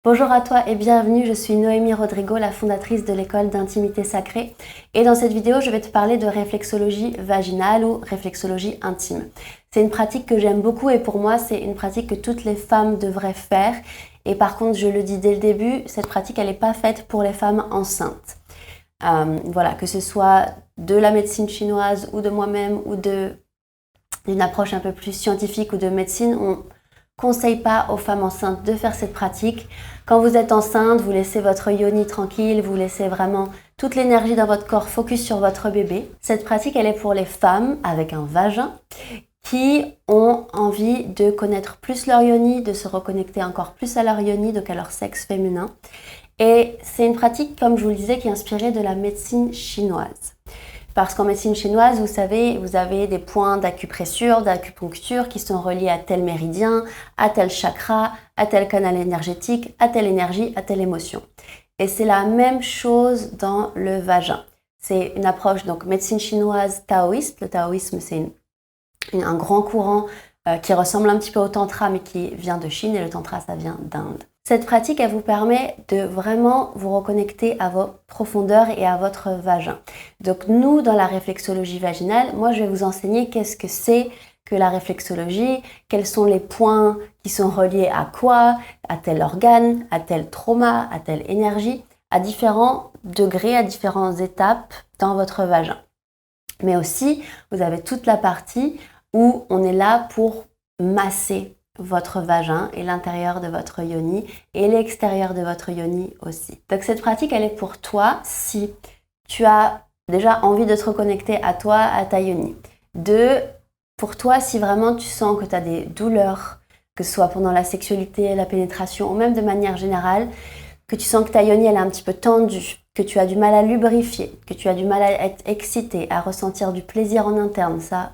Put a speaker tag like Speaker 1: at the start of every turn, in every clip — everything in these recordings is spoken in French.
Speaker 1: Bonjour à toi et bienvenue, je suis Noémie Rodrigo, la fondatrice de l'école d'intimité sacrée. Et dans cette vidéo, je vais te parler de réflexologie vaginale ou réflexologie intime. C'est une pratique que j'aime beaucoup et pour moi, c'est une pratique que toutes les femmes devraient faire. Et par contre, je le dis dès le début, cette pratique, elle n'est pas faite pour les femmes enceintes. Voilà, que ce soit de la médecine chinoise ou de moi-même ou d'une approche un peu plus scientifique ou de médecine, on conseille pas aux femmes enceintes de faire cette pratique. Quand vous êtes enceinte, vous laissez votre yoni tranquille, vous laissez vraiment toute l'énergie dans votre corps focus sur votre bébé. Cette pratique, elle est pour les femmes avec un vagin qui ont envie de connaître plus leur yoni, de se reconnecter encore plus à leur yoni, donc à leur sexe féminin. Et c'est une pratique, comme je vous le disais, qui est inspirée de la médecine chinoise. Parce qu'en médecine chinoise, vous savez, vous avez des points d'acupressure, d'acupuncture qui sont reliés à tel méridien, à tel chakra, à tel canal énergétique, à telle énergie, à telle émotion. Et c'est la même chose dans le vagin. C'est une approche, donc médecine chinoise taoïste. Le taoïsme, c'est un grand courant qui ressemble un petit peu au tantra, mais qui vient de Chine, et le tantra, ça vient d'Inde. Cette pratique, elle vous permet de vraiment vous reconnecter à vos profondeurs et à votre vagin. Donc nous, dans la réflexologie vaginale, moi je vais vous enseigner qu'est-ce que c'est que la réflexologie, quels sont les points qui sont reliés à quoi, à tel organe, à tel trauma, à telle énergie, à différents degrés, à différentes étapes dans votre vagin. Mais aussi, vous avez toute la partie où on est là pour masser votre vagin et l'intérieur de votre yoni et l'extérieur de votre yoni aussi. Donc cette pratique, elle est pour toi si tu as déjà envie de te reconnecter à toi, à ta yoni. Pour toi, si vraiment tu sens que tu as des douleurs, que ce soit pendant la sexualité, la pénétration ou même de manière générale, que tu sens que ta yoni elle est un petit peu tendue, que tu as du mal à lubrifier, que tu as du mal à être excité, à ressentir du plaisir en interne, ça,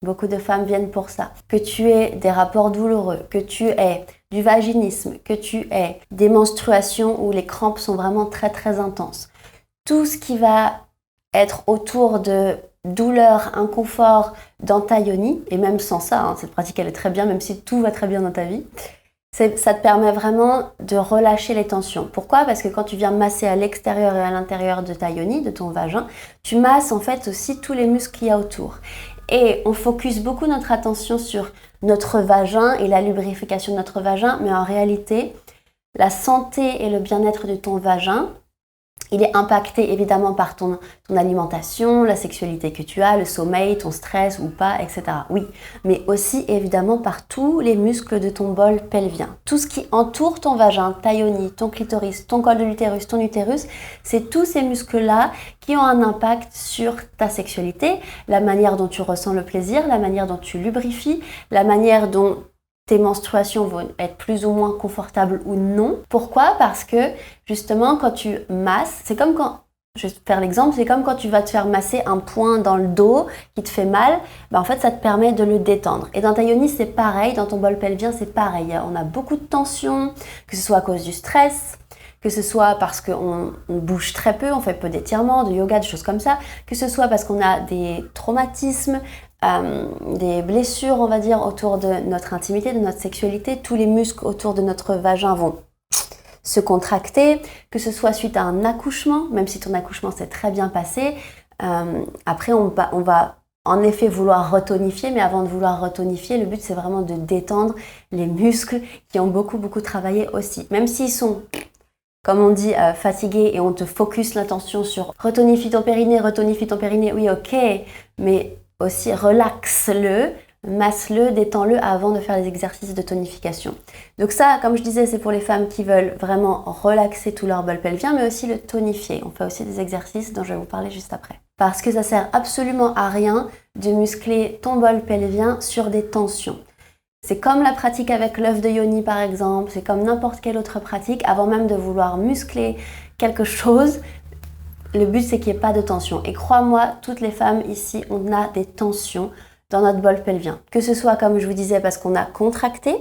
Speaker 1: beaucoup de femmes viennent pour ça. Que tu aies des rapports douloureux, que tu aies du vaginisme, que tu aies des menstruations où les crampes sont vraiment très très intenses. Tout ce qui va être autour de douleur, inconfort dans ta yoni, et même sans ça, cette pratique elle est très bien, même si tout va très bien dans ta vie, ça te permet vraiment de relâcher les tensions. Pourquoi ? Parce que quand tu viens masser à l'extérieur et à l'intérieur de ta yoni, de ton vagin, tu masses en fait aussi tous les muscles qu'il y a autour. Et on focus beaucoup notre attention sur notre vagin et la lubrification de notre vagin, mais en réalité, la santé et le bien-être de ton vagin, il est impacté évidemment par ton alimentation, la sexualité que tu as, le sommeil, ton stress ou pas, etc. Oui, mais aussi évidemment par tous les muscles de ton bol pelvien. Tout ce qui entoure ton vagin, ta yoni, ton clitoris, ton col de l'utérus, ton utérus, c'est tous ces muscles-là qui ont un impact sur ta sexualité, la manière dont tu ressens le plaisir, la manière dont tu lubrifies, la manière dont tes menstruations vont être plus ou moins confortables ou non. Pourquoi ? Parce que justement quand tu masses, c'est comme quand, je vais te faire l'exemple, c'est comme quand tu vas te faire masser un point dans le dos qui te fait mal, en fait ça te permet de le détendre. Et dans ta yoni c'est pareil, dans ton bol pelvien c'est pareil. On a beaucoup de tension, que ce soit à cause du stress, que ce soit parce qu'on bouge très peu, on fait peu d'étirements, de yoga, des choses comme ça, que ce soit parce qu'on a des traumatismes, des blessures, on va dire, autour de notre intimité, de notre sexualité. Tous les muscles autour de notre vagin vont se contracter, que ce soit suite à un accouchement, même si ton accouchement s'est très bien passé. Après, on va en effet vouloir retonifier, mais avant de vouloir retonifier, le but c'est vraiment de détendre les muscles qui ont beaucoup travaillé aussi. Même s'ils sont, comme on dit, fatigués et on te focus l'attention sur retonifie ton périnée, oui ok, mais aussi relaxe-le, masse-le, détends-le avant de faire les exercices de tonification. Donc ça, comme je disais, c'est pour les femmes qui veulent vraiment relaxer tout leur bol pelvien, mais aussi le tonifier. On fait aussi des exercices dont je vais vous parler juste après. Parce que ça sert absolument à rien de muscler ton bol pelvien sur des tensions. C'est comme la pratique avec l'œuf de yoni par exemple, c'est comme n'importe quelle autre pratique, avant même de vouloir muscler quelque chose, le but c'est qu'il n'y ait pas de tension. Et crois-moi, toutes les femmes ici, on a des tensions dans notre bol pelvien. Que ce soit, comme je vous disais, parce qu'on a contracté,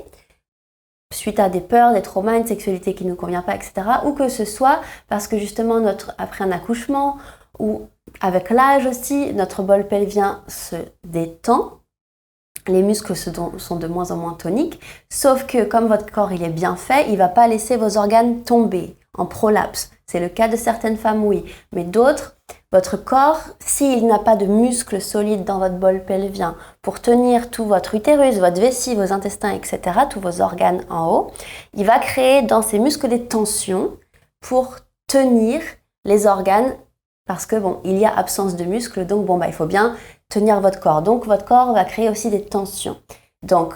Speaker 1: suite à des peurs, des traumas, une sexualité qui ne nous convient pas, etc. Ou que ce soit parce que justement, après un accouchement, ou avec l'âge aussi, notre bol pelvien se détend. les muscles sont de moins en moins toniques, sauf que comme votre corps il est bien fait, il ne va pas laisser vos organes tomber en prolapse. C'est le cas de certaines femmes, oui, mais d'autres, votre corps, s'il n'a pas de muscles solides dans votre bol pelvien pour tenir tout votre utérus, votre vessie, vos intestins, etc., tous vos organes en haut, il va créer dans ces muscles des tensions pour tenir les organes parce que bon, il y a absence de muscles, donc bon, il faut bien tenir votre corps. Donc votre corps va créer aussi des tensions. Donc,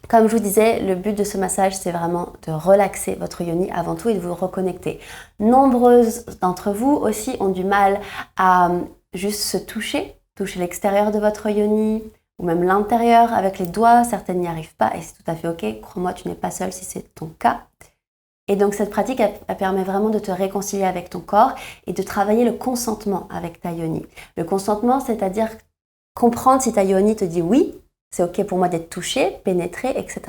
Speaker 1: comme je vous disais, le but de ce massage, c'est vraiment de relaxer votre yoni avant tout et de vous reconnecter. Nombreuses d'entre vous aussi ont du mal à juste se toucher l'extérieur de votre yoni ou même l'intérieur avec les doigts. Certaines n'y arrivent pas et c'est tout à fait ok. Crois-moi, tu n'es pas seule si c'est ton cas. Et donc cette pratique, elle permet vraiment de te réconcilier avec ton corps et de travailler le consentement avec ta yoni. Le consentement, c'est-à-dire comprendre si ta yoni te dit oui, c'est ok pour moi d'être touchée, pénétrée, etc.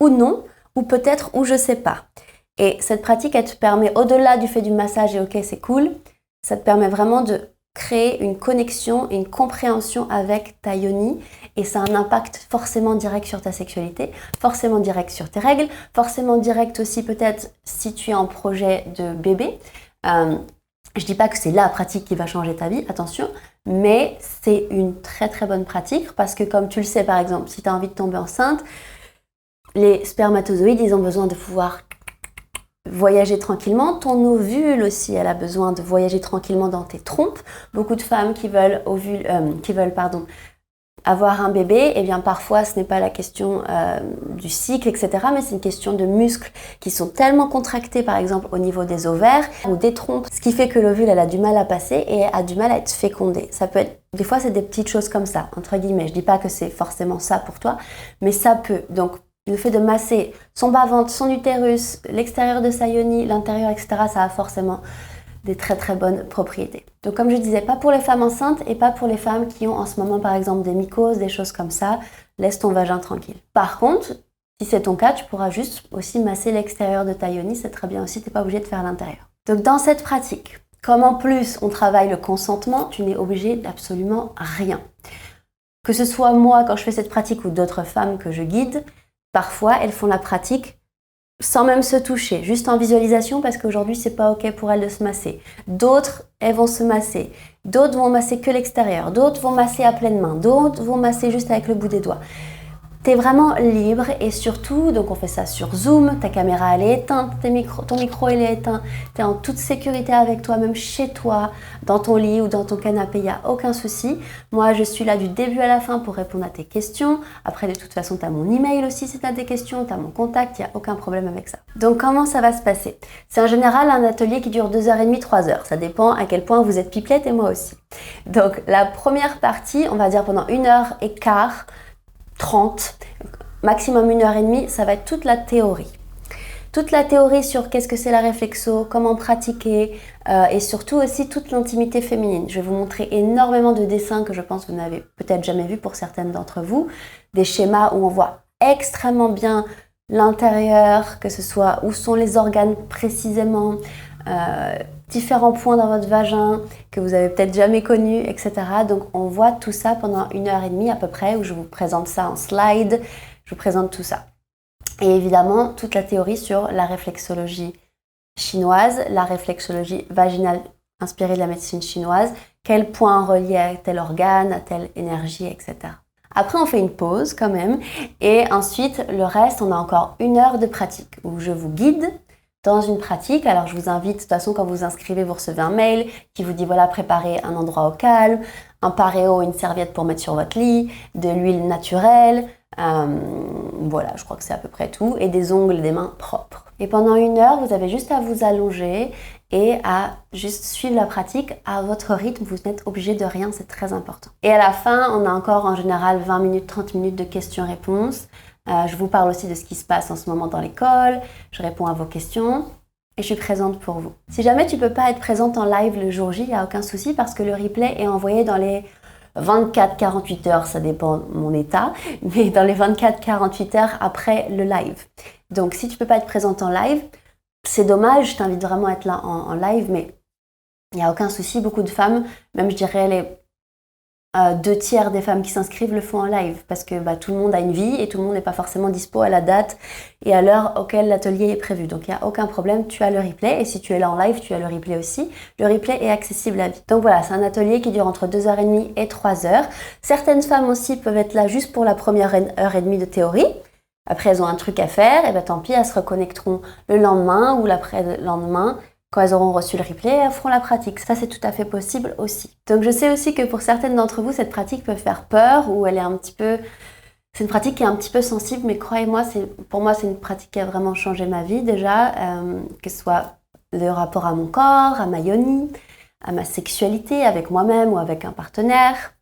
Speaker 1: ou non, ou peut-être ou je sais pas. Et cette pratique, elle te permet, au-delà du fait du massage et ok, c'est cool, ça te permet vraiment de créer une connexion et une compréhension avec ta yoni et ça a un impact forcément direct sur ta sexualité, forcément direct sur tes règles, forcément direct aussi peut-être si tu es en projet de bébé. Je dis pas que c'est la pratique qui va changer ta vie, attention, mais c'est une très très bonne pratique parce que comme tu le sais par exemple, si tu as envie de tomber enceinte, les spermatozoïdes, ils ont besoin de pouvoir voyager tranquillement. Ton ovule aussi, elle a besoin de voyager tranquillement dans tes trompes. Beaucoup de femmes qui veulent avoir un bébé, eh bien parfois ce n'est pas la question du cycle, etc. mais c'est une question de muscles qui sont tellement contractés par exemple au niveau des ovaires ou des trompes, ce qui fait que l'ovule elle a du mal à passer et a du mal à être fécondé. Ça peut être, des fois c'est des petites choses comme ça, entre guillemets. Je dis pas que c'est forcément ça pour toi, mais ça peut. Donc le fait de masser son bas-ventre, son utérus, l'extérieur de sa yoni, l'intérieur, etc., ça a forcément des très très bonnes propriétés. Donc comme je disais, pas pour les femmes enceintes et pas pour les femmes qui ont en ce moment par exemple des mycoses, des choses comme ça, laisse ton vagin tranquille. Par contre, si c'est ton cas, tu pourras juste aussi masser l'extérieur de ta yoni, c'est très bien aussi, tu n'es pas obligé de faire l'intérieur. Donc dans cette pratique, comme en plus on travaille le consentement, tu n'es obligé d'absolument rien. Que ce soit moi quand je fais cette pratique ou d'autres femmes que je guide, parfois elles font la pratique sans même se toucher, juste en visualisation parce qu'aujourd'hui c'est pas ok pour elles de se masser. D'autres, elles vont se masser. D'autres vont masser que l'extérieur. D'autres vont masser à pleine main. D'autres vont masser juste avec le bout des doigts. T'es vraiment libre et surtout, donc on fait ça sur Zoom, ta caméra elle est éteinte, ton micro il est éteint, t'es en toute sécurité avec toi-même chez toi, dans ton lit ou dans ton canapé, il n'y a aucun souci. Moi je suis là du début à la fin pour répondre à tes questions. Après de toute façon t'as mon email aussi si t'as des questions, t'as mon contact, il n'y a aucun problème avec ça. Donc comment ça va se passer? C'est en général un atelier qui dure 2h30, 3h, ça dépend à quel point vous êtes pipelette et moi aussi. Donc la première partie, on va dire pendant 1h15, 30, maximum 1h30, ça va être toute la théorie. Toute la théorie sur qu'est-ce que c'est la réflexo, comment pratiquer et surtout aussi toute l'intimité féminine. Je vais vous montrer énormément de dessins que je pense que vous n'avez peut-être jamais vu pour certaines d'entre vous. Des schémas où on voit extrêmement bien l'intérieur, que ce soit où sont les organes précisément, différents points dans votre vagin que vous avez peut-être jamais connus, etc. Donc on voit tout ça pendant 1h30 à peu près où je vous présente ça en slide, je vous présente tout ça. Et évidemment toute la théorie sur la réflexologie chinoise, la réflexologie vaginale inspirée de la médecine chinoise, quel point relié à tel organe, à telle énergie, etc. Après on fait une pause quand même et ensuite le reste on a encore 1 heure de pratique où je vous guide dans une pratique. Alors je vous invite, de toute façon quand vous vous inscrivez, vous recevez un mail qui vous dit voilà, préparez un endroit au calme, un paréo, une serviette pour mettre sur votre lit, de l'huile naturelle, voilà, je crois que c'est à peu près tout, et des ongles et des mains propres. Et pendant 1 heure, vous avez juste à vous allonger et à juste suivre la pratique à votre rythme. Vous n'êtes obligé de rien, c'est très important. Et à la fin, on a encore en général 20 minutes, 30 minutes de questions-réponses. Je vous parle aussi de ce qui se passe en ce moment dans l'école, je réponds à vos questions et je suis présente pour vous. Si jamais tu ne peux pas être présente en live le jour J, il n'y a aucun souci parce que le replay est envoyé dans les 24-48 heures, ça dépend de mon état, mais dans les 24-48 heures après le live. Donc si tu ne peux pas être présente en live, c'est dommage, je t'invite vraiment à être là en live, mais il n'y a aucun souci. Beaucoup de femmes, même je dirais les 2/3 des femmes qui s'inscrivent le font en live parce que tout le monde a une vie et tout le monde n'est pas forcément dispo à la date et à l'heure auquel l'atelier est prévu. Donc il n'y a aucun problème, tu as le replay et si tu es là en live, tu as le replay aussi. Le replay est accessible à vie. Donc voilà, c'est un atelier qui dure entre 2h30 et 3h. Certaines femmes aussi peuvent être là juste pour la première heure et demie de théorie. Après, elles ont un truc à faire, et tant pis, elles se reconnecteront le lendemain ou l'après-lendemain. Quand elles auront reçu le replay, elles feront la pratique. Ça, c'est tout à fait possible aussi. Donc, je sais aussi que pour certaines d'entre vous, cette pratique peut faire peur ou elle est c'est une pratique qui est un petit peu sensible, mais croyez-moi, pour moi, c'est une pratique qui a vraiment changé ma vie déjà, que ce soit le rapport à mon corps, à ma yoni, à ma sexualité avec moi-même ou avec un partenaire.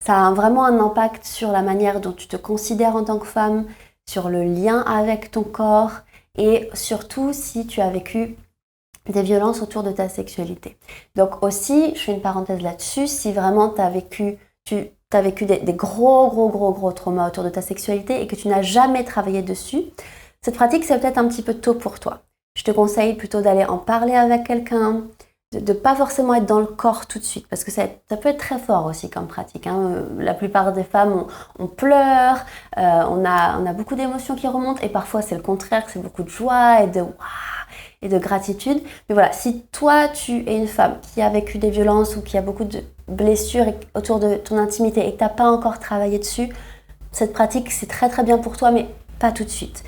Speaker 1: Ça a vraiment un impact sur la manière dont tu te considères en tant que femme, sur le lien avec ton corps et surtout si tu as vécu des violences autour de ta sexualité. Donc aussi, je fais une parenthèse là-dessus, si vraiment tu as vécu des gros traumas autour de ta sexualité et que tu n'as jamais travaillé dessus, cette pratique c'est peut-être un petit peu tôt pour toi. Je te conseille plutôt d'aller en parler avec quelqu'un, de pas forcément être dans le corps tout de suite, parce que ça peut être très fort aussi comme pratique. La plupart des femmes, on pleure, on a beaucoup d'émotions qui remontent, et parfois c'est le contraire, c'est beaucoup de joie et de gratitude. Mais voilà, si toi tu es une femme qui a vécu des violences ou qui a beaucoup de blessures autour de ton intimité et que tu n'as pas encore travaillé dessus, cette pratique c'est très très bien pour toi, mais pas tout de suite.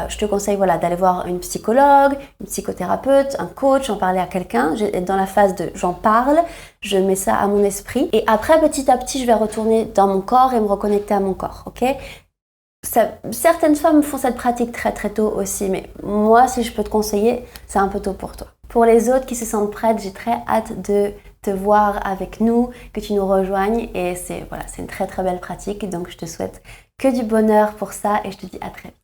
Speaker 1: Je te conseille d'aller voir une psychologue, une psychothérapeute, un coach, en parler à quelqu'un. Dans la phase de j'en parle, je mets ça à mon esprit. Et après, petit à petit, je vais retourner dans mon corps et me reconnecter à mon corps. Ok ? Certaines femmes font cette pratique très très tôt aussi, mais moi, si je peux te conseiller, c'est un peu tôt pour toi. Pour les autres qui se sentent prêtes, j'ai très hâte de te voir avec nous, que tu nous rejoignes. Et c'est une très très belle pratique. Donc, je te souhaite que du bonheur pour ça et je te dis à très vite.